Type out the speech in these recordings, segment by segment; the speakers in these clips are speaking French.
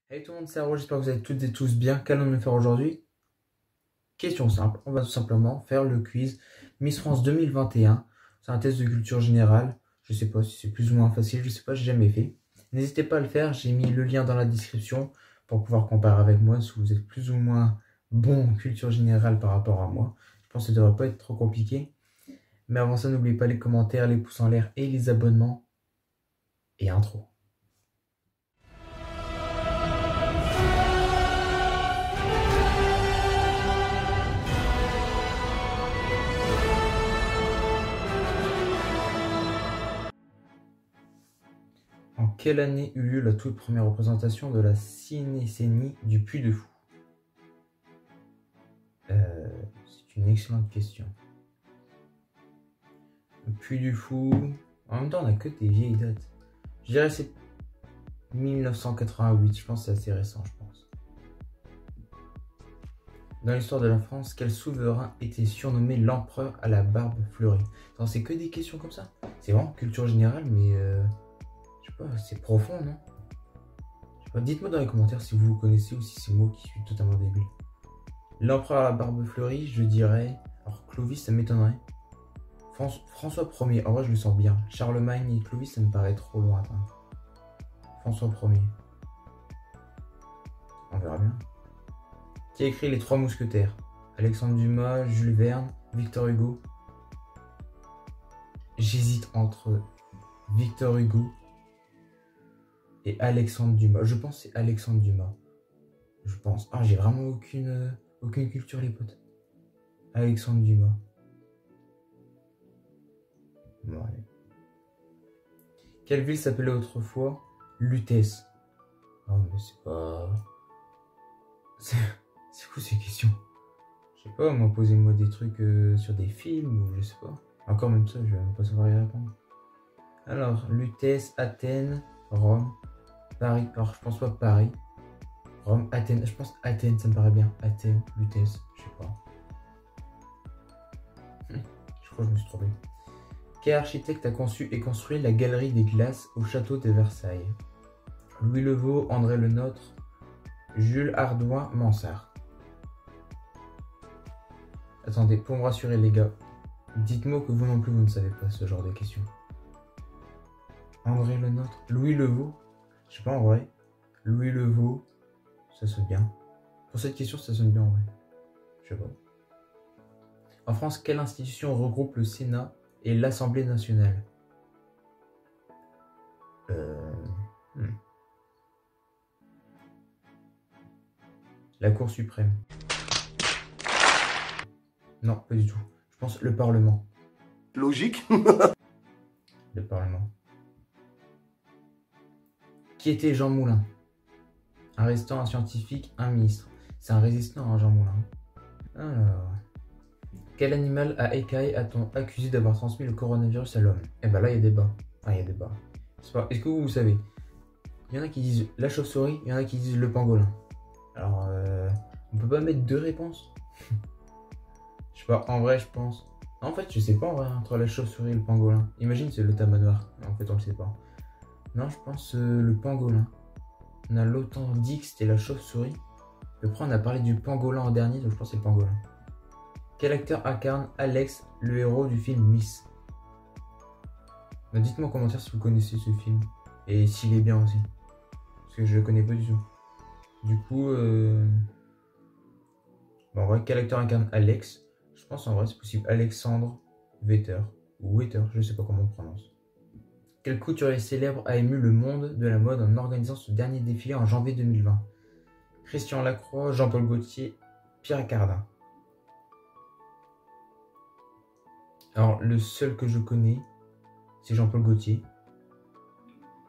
Hey tout le monde, c'est Haro, j'espère que vous allez toutes et tous bien. Qu'allons-nous faire aujourd'hui? Question simple, on va tout simplement faire le quiz Miss France 2021. C'est un test de culture générale. Je sais pas si c'est plus ou moins facile, je sais pas, j'ai jamais fait. N'hésitez pas à le faire, j'ai mis le lien dans la description pour pouvoir comparer avec moi si vous êtes plus ou moins bon en culture générale par rapport à moi. Je pense que ça devrait pas être trop compliqué. Mais avant ça, n'oubliez pas les commentaires, les pouces en l'air et les abonnements. Et intro. En quelle année eut lieu la toute première représentation de la Cinécénie du Puy de Fou? C'est une excellente question. Le Puy du Fou... En même temps, on n'a que des vieilles dates. Je dirais c'est 1988, je pense que c'est assez récent, je pense. Dans l'histoire de la France, quel souverain était surnommé l'empereur à la barbe fleurie? C'est que des questions comme ça. C'est vraiment culture générale, mais... je sais pas, c'est profond, non? Je sais pas, dites-moi dans les commentaires si vous connaissez ou si c'est moi qui suis totalement débile. L'empereur à la barbe fleurie, je dirais... Alors Clovis, ça m'étonnerait. François Ier, en vrai je le sens bien. Charlemagne et Clovis, ça me paraît trop lointain. François Ier. On verra bien. Qui a écrit Les Trois Mousquetaires? Alexandre Dumas, Jules Verne, Victor Hugo. J'hésite entre Victor Hugo et Alexandre Dumas. Je pense que c'est Alexandre Dumas. Je pense. Ah, j'ai vraiment aucune culture, les potes. Alexandre Dumas. Bon, allez. Quelle ville s'appelait autrefois Lutèce? Oh, mais c'est pas... C'est quoi ces questions? Je sais pas, moi, posez-moi des trucs sur des films ou je sais pas. Encore même ça, je vais même pas savoir y répondre. Alors, Lutèce, Athènes, Rome, Paris. Alors, je pense pas Paris. Rome, Athènes. Je pense Athènes, ça me paraît bien. Athènes, Lutèce, je sais pas. Je crois que je me suis trompé. Quel architecte a conçu et construit la Galerie des Glaces au château de Versailles? Louis Levaux, André Le Nôtre, Jules Hardouin, Mansart. Attendez, pour me rassurer les gars, dites-moi que vous non plus vous ne savez pas ce genre de questions. André Le Nôtre, Louis Levaux, je sais pas en vrai. Louis Levaux, ça sonne bien. Pour cette question, ça sonne bien en vrai. Je sais pas. En France, quelle institution regroupe le Sénat et l'Assemblée nationale? La Cour suprême. Non, pas du tout. Je pense le Parlement. Logique. Le Parlement. Qui était Jean Moulin? Un résistant, un scientifique, un ministre. C'est un résistant, hein, Jean Moulin. Alors... Quel animal à écailles a-t-on accusé d'avoir transmis le coronavirus à l'homme? Eh ben là, il y a débat. Enfin, il y a débat. Est-ce que vous savez? Il y en a qui disent la chauve-souris, il y en a qui disent le pangolin. Alors, on peut pas mettre deux réponses? Je sais pas, en vrai, je pense... En fait, je sais pas en vrai, entre la chauve-souris et le pangolin. Imagine, c'est le tamanoir. En fait, on le sait pas. Non, je pense le pangolin. On a longtemps dit que c'était la chauve-souris. Après, on a parlé du pangolin en dernier, donc je pense que c'est le pangolin. Quel acteur incarne Alex, le héros du film Miss? Dites-moi en commentaire si vous connaissez ce film. Et s'il est bien aussi. Parce que je le connais pas du tout. Du coup, bon, en vrai, quel acteur incarne Alex? Je pense en vrai c'est possible Alexandre Vetter. Ou Wetter, je sais pas comment on prononce. Quel couturier célèbre a ému le monde de la mode en organisant ce dernier défilé en janvier 2020? Christian Lacroix, Jean-Paul Gaultier, Pierre Cardin. Alors, le seul que je connais, c'est Jean-Paul Gaultier.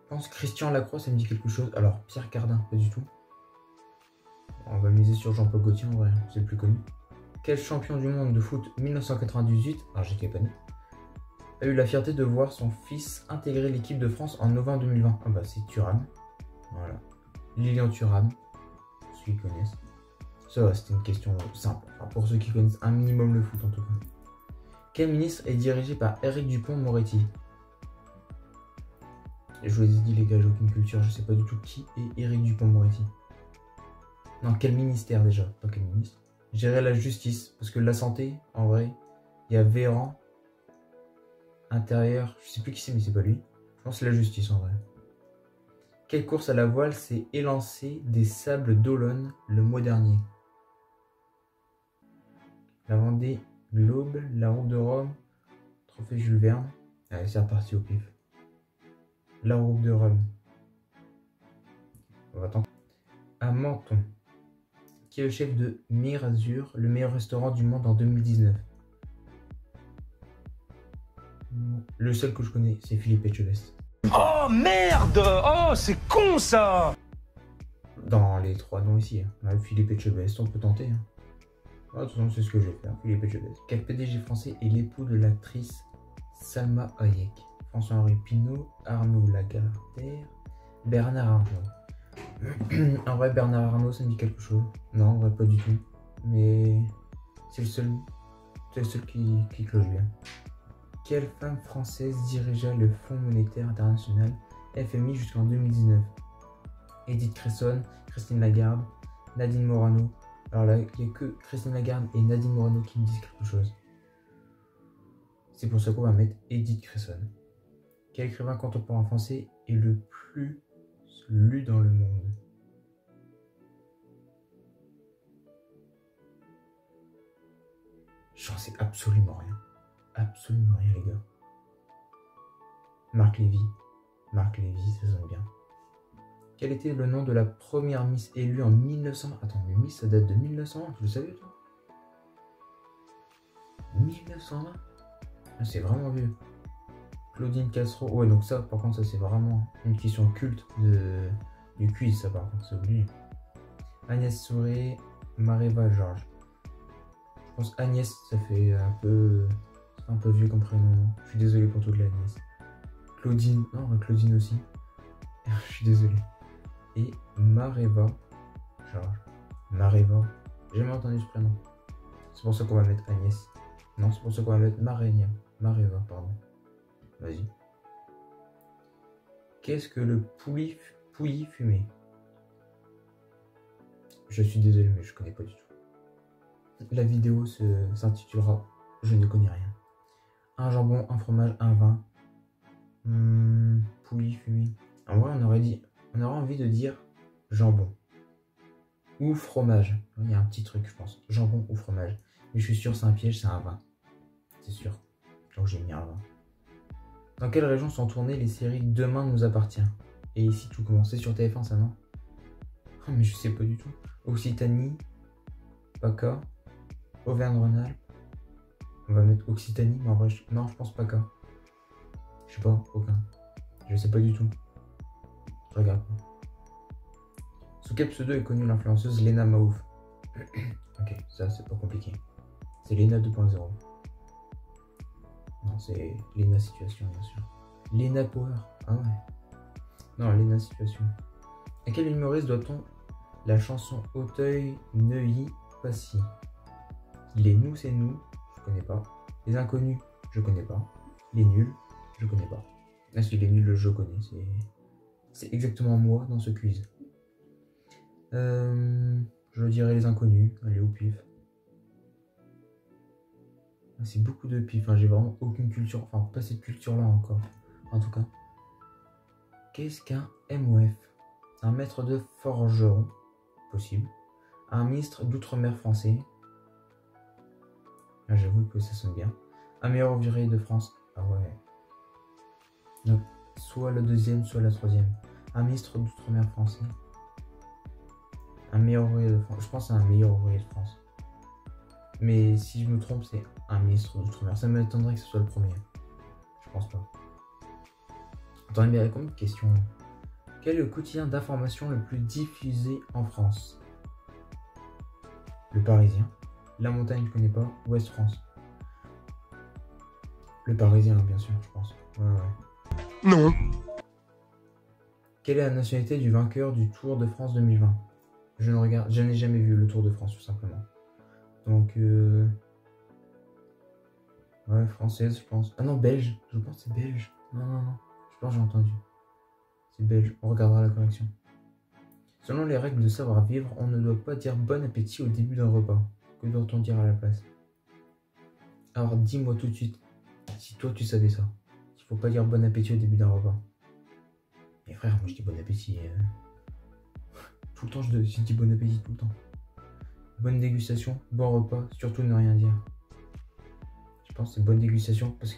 Je pense Christian Lacroix, ça me dit quelque chose. Alors, Pierre Cardin, pas du tout. On va miser sur Jean-Paul Gaultier en vrai, c'est le plus connu. Quel champion du monde de foot 1998, alors j'étais pas né, a eu la fierté de voir son fils intégrer l'équipe de France en novembre 2020? Ah bah c'est Thuram. Voilà. Lilian Thuram. Pour ceux qui connaissent. Ça va, c'était une question simple. Enfin, pour ceux qui connaissent un minimum le foot en tout cas. Quel ministre est dirigé par Éric Dupond-Moretti? Je vous ai dit les gars, j'ai aucune culture, je sais pas du tout qui est Éric Dupond-Moretti. Non, quel ministère déjà? Pas quel ministre. Gérer la justice. Parce que la santé, en vrai, il y a Véran. Intérieur, je sais plus qui c'est, mais c'est pas lui. Je pense que c'est la justice en vrai. Quelle course à la voile s'est élancée des Sables d'Olonne le mois dernier? La Vendée Globe, la Route de Rome, Trophée Jules Verne. Allez, c'est reparti au pif. La Route de Rome. On va tenter. À Menton, qui est le chef de Mirazur, le meilleur restaurant du monde en 2019? Le seul que je connais, c'est Philippe Etchebest. Oh merde! Oh, c'est con ça! Dans les 3 noms ici. Hein. Philippe Etchebest, on peut tenter. Hein. Ah, de toute façon, c'est ce que je vais faire. Philippe Etchebest. Quel PDG français est l'époux de l'actrice Salma Hayek? François-Henri Pinault, Arnaud Lagardère, Bernard Arnault. En vrai, Bernard Arnault, ça me dit quelque chose. Non, en vrai, pas du tout. Mais c'est le seul qui cloche bien. Quelle femme française dirigea le Fonds monétaire international FMI jusqu'en 2019? Edith Cresson, Christine Lagarde, Nadine Morano. Alors là, il n'y a que Christine Lagarde et Nadine Morano qui me disent quelque chose. C'est pour ça qu'on va mettre Edith Cresson. Quel écrivain contemporain français est le plus lu dans le monde? J'en sais absolument rien. Absolument rien, les gars. Marc Lévy. Marc Lévy, ça sonne bien. Quel était le nom de la première Miss élue en 1900? Attends, mais Miss, ça date de 1920, tu le savais, toi? 1920? Ah, c'est vraiment vieux. Claudine Castro. Ouais, donc ça, par contre, ça, c'est vraiment une question culte du quiz, ça, par contre, c'est obligé. Agnès Souré, Mareva Georges. Je pense Agnès, ça fait un peu vieux comme prénom. Je suis désolé pour toute l'Agnès. Claudine, non, Claudine aussi. Je suis désolé. Et Mareva Georges. Mareva. J'ai jamais entendu ce prénom. C'est pour ça qu'on va mettre Agnès. Non, c'est pour ça qu'on va mettre Marenia. Mareva, pardon. Vas-y. Qu'est-ce que le pouilly fumé? Je suis désolé, mais je connais pas du tout. La vidéo s'intitulera Je ne connais rien. Un jambon, un fromage, un vin. Pouilly fumé. En vrai, on aurait envie de dire jambon. Ou fromage. Il y a un petit truc, je pense. Jambon ou fromage. Mais je suis sûr, c'est un piège, c'est un vin. C'est sûr. Donc j'ai mis un vin. Dans quelle région sont tournées les séries Demain nous appartient? Et ici tout commence. C'est sur TF1 ça, non? Oh, mais je sais pas du tout. Occitanie, PACA, Auvergne-Rhône-Alpes. On va mettre Occitanie, mais en vrai, non, je pense PACA. Je sais pas, aucun. Je sais pas du tout. Je regarde pas. Sous quel pseudo est connue l'influenceuse Lena Maouf? Ok, ça c'est pas compliqué. C'est Lena 2.0. Non, c'est Lena Situation, bien sûr. Lena Power. Ah ouais. Non, Lena Situation. À quel humoriste doit-on la chanson Auteuil, Neuilly, Passy? Les nous, c'est nous, je connais pas. Les inconnus, je connais pas. Les nuls, je connais pas. Ah si, les nuls, je connais. C'est exactement moi dans ce quiz. Je dirais les inconnus. Allez, au pif. C'est beaucoup de pif. Hein. J'ai vraiment aucune culture. Enfin, pas cette culture-là encore. En tout cas. Qu'est-ce qu'un MOF? Un maître de forgeron. Possible. Un ministre d'outre-mer français. Ah, j'avoue que ça sonne bien. Un meilleur ouvrier de France. Ah ouais. Donc, soit la deuxième, soit la troisième. Un ministre d'outre-mer français. Un meilleur ouvrier de France. Je pense que c'est un meilleur ouvrier de France. Mais si je me trompe, c'est un ministre d'outre-mer. Ça m'étonnerait que ce soit le premier. Je pense pas. Attendez, mais il y a combien de questions? Quel est le quotidien d'information le plus diffusé en France? Le Parisien. La Montagne, je connais pas. Ouest France. Le Parisien, bien sûr, je pense. Ouais. Non. Quelle est la nationalité du vainqueur du Tour de France 2020? Je n'ai jamais vu le Tour de France, tout simplement. Donc, ouais, française, je pense. Ah non, belge. Je pense que c'est belge. Non. Je pense que j'ai entendu. C'est belge. On regardera la correction. Selon les règles de savoir-vivre, on ne doit pas dire bon appétit au début d'un repas. Que doit-on dire à la place? Alors dis-moi tout de suite, si toi tu savais ça, il faut pas dire bon appétit au début d'un repas. Mais frère, moi je dis bon appétit. Tout le temps je dis bon appétit tout le temps. Bonne dégustation, bon repas, surtout ne rien dire. Je pense que c'est bonne dégustation parce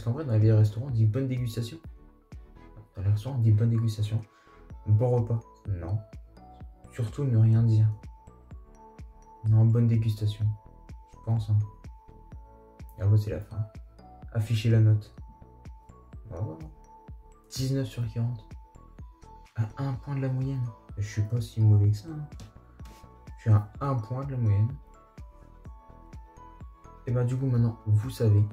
qu'en vrai dans les restaurants on dit bonne dégustation. Dans les restaurants on dit bonne dégustation. Bon repas, non. Surtout ne rien dire. Non, bonne dégustation. Je pense. Hein. Ah ouais, c'est la fin. Afficher la note. Oh. 19 sur 40. À 1 point de la moyenne. Je suis pas si mauvais que ça. Hein. Je suis à 1 point de la moyenne. Et ben du coup maintenant, vous savez,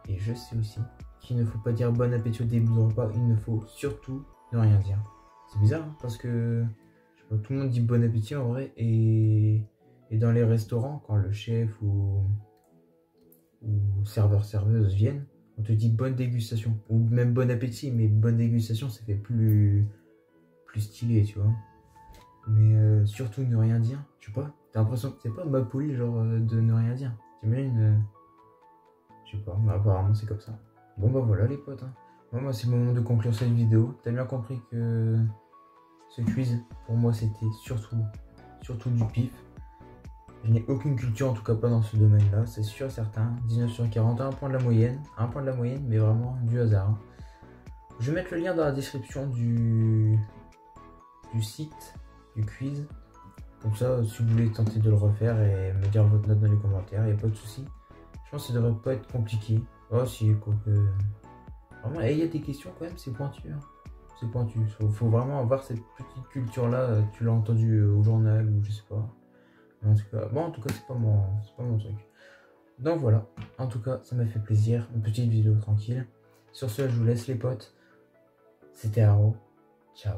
et je sais aussi, qu'il ne faut pas dire bon appétit au début du repas. Il ne faut surtout ne rien dire. C'est bizarre, hein, parce que je sais pas, tout le monde dit bon appétit en vrai. Et dans les restaurants, quand le chef ou serveur-serveuse viennent, on te dit bonne dégustation. Ou même bon appétit, mais bonne dégustation, ça fait plus stylé, tu vois. Mais surtout ne rien dire, je sais pas. T'as l'impression que c'est pas mal poli, genre de ne rien dire. T'imagines je sais pas, mais apparemment c'est comme ça. Bon bah voilà les potes. Hein. Bon, moi c'est le moment de conclure cette vidéo. T'as bien compris que ce quiz, pour moi c'était surtout du pif. Je n'ai aucune culture, en tout cas pas dans ce domaine-là, c'est sûr et certain. 19 sur 40, 1 point de la moyenne. 1 point de la moyenne, mais vraiment du hasard. Hein. Je vais mettre le lien dans la description du site, du quiz. Comme ça, si vous voulez tenter de le refaire et me dire votre note dans les commentaires, il n'y a pas de souci. Je pense que ça devrait pas être compliqué. Oh si, quoique... Vraiment, il y a des questions quand même, c'est pointu. Hein. C'est pointu. Faut vraiment avoir cette petite culture-là. Tu l'as entendu au journal ou je sais pas. En tout cas, c'est pas mon truc. Donc voilà, en tout cas, ça m'a fait plaisir. Une petite vidéo tranquille. Sur ce, je vous laisse les potes. C'était Haro. Ciao.